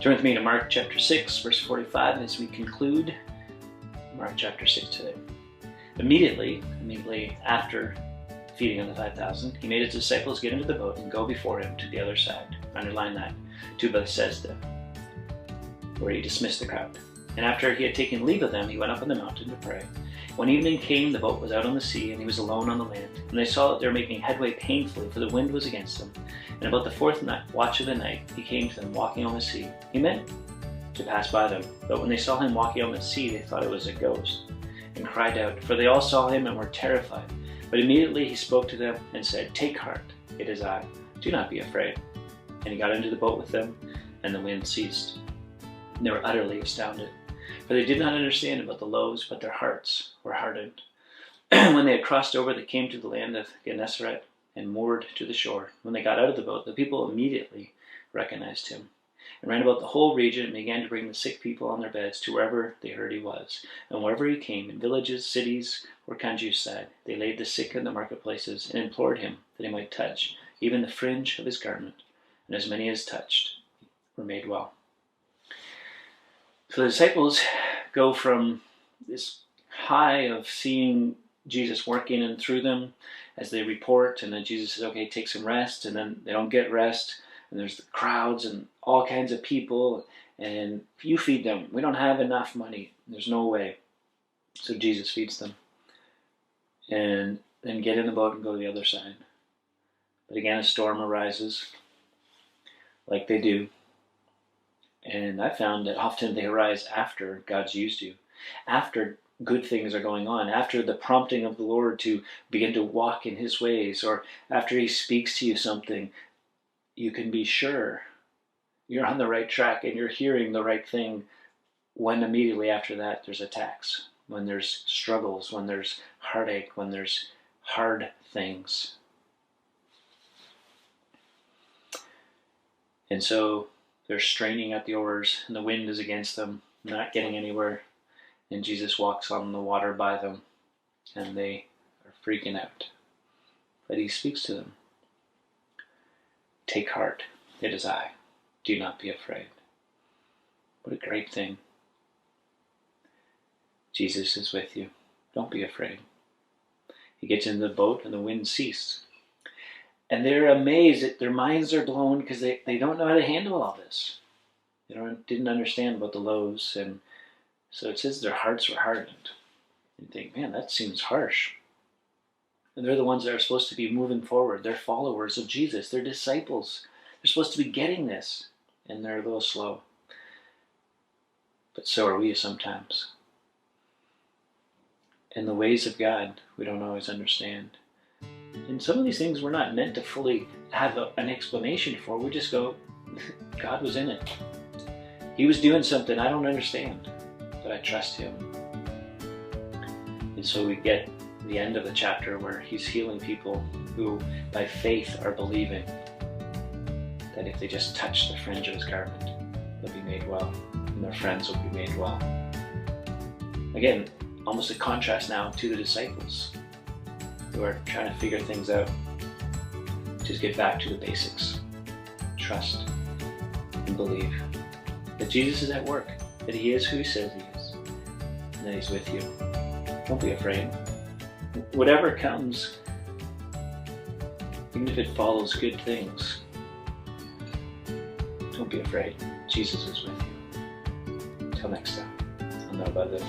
Turn with me to Mark chapter 6, verse 45 as we conclude Mark chapter 6 today. Immediately after feeding of the 5,000, he made his disciples get into the boat and go before him to the other side. Underline that. To Bethsaida, where he dismissed the crowd. And after he had taken leave of them, he went up on the mountain to pray. When evening came, the boat was out on the sea, and he was alone on the land. And they saw that they were making headway painfully, for the wind was against them. And about the fourth watch of the night, he came to them walking on the sea. He meant to pass by them, but when they saw him walking on the sea, they thought it was a ghost, and cried out, for they all saw him and were terrified. But immediately he spoke to them and said, "Take heart, it is I. Do not be afraid." And he got into the boat with them, and the wind ceased. And they were utterly astounded, for they did not understand about the loaves, but their hearts were hardened. When they had crossed over, they came to the land of Gennesaret and moored to the shore. When they got out of the boat, the people immediately recognized him, and ran about the whole region and began to bring the sick people on their beds to wherever they heard he was. And wherever he came, in villages, cities, or countryside, they laid the sick in the marketplaces and implored him that he might touch even the fringe of his garment. And as many as touched were made well. So the disciples go from this high of seeing Jesus working and through them as they report, and then Jesus says, okay, take some rest, and then they don't get rest, and there's the crowds and all kinds of people, and you feed them. We don't have enough money. There's no way. So Jesus feeds them. And then get in the boat and go to the other side. But again, a storm arises, like they do. And I found that often they arise after God's used you, after good things are going on, after the prompting of the Lord to begin to walk in his ways, or after he speaks to you something. You can be sure you're on the right track and you're hearing the right thing when immediately after that there's attacks, when there's struggles, when there's heartache, when there's hard things. And so they're straining at the oars, and the wind is against them, not getting anywhere. And Jesus walks on the water by them, and they are freaking out. But he speaks to them. Take heart, it is I. Do not be afraid. What a great thing. Jesus is with you. Don't be afraid. He gets into the boat, and the wind ceased. And they're amazed that their minds are blown because they don't know how to handle all this. They didn't understand about the loaves. And so it says their hearts were hardened. You think, man, that seems harsh. And they're the ones that are supposed to be moving forward. They're followers of Jesus. They're disciples. They're supposed to be getting this. And they're a little slow. But so are we sometimes. And the ways of God, we don't always understand. And some of these things we're not meant to fully have an explanation for. We just go, God was in it. He was doing something I don't understand, but I trust him. And so we get the end of the chapter where he's healing people who by faith are believing that if they just touch the fringe of his garment, they'll be made well, and their friends will be made well. Again, almost a contrast now to the disciples who are trying to figure things out. Just get back to the basics. Trust and believe that Jesus is at work, that he is who he says he is, and that he's with you. Don't be afraid. Whatever comes, even if it follows good things, don't be afraid. Jesus is with you. Until next time, I'll know about it.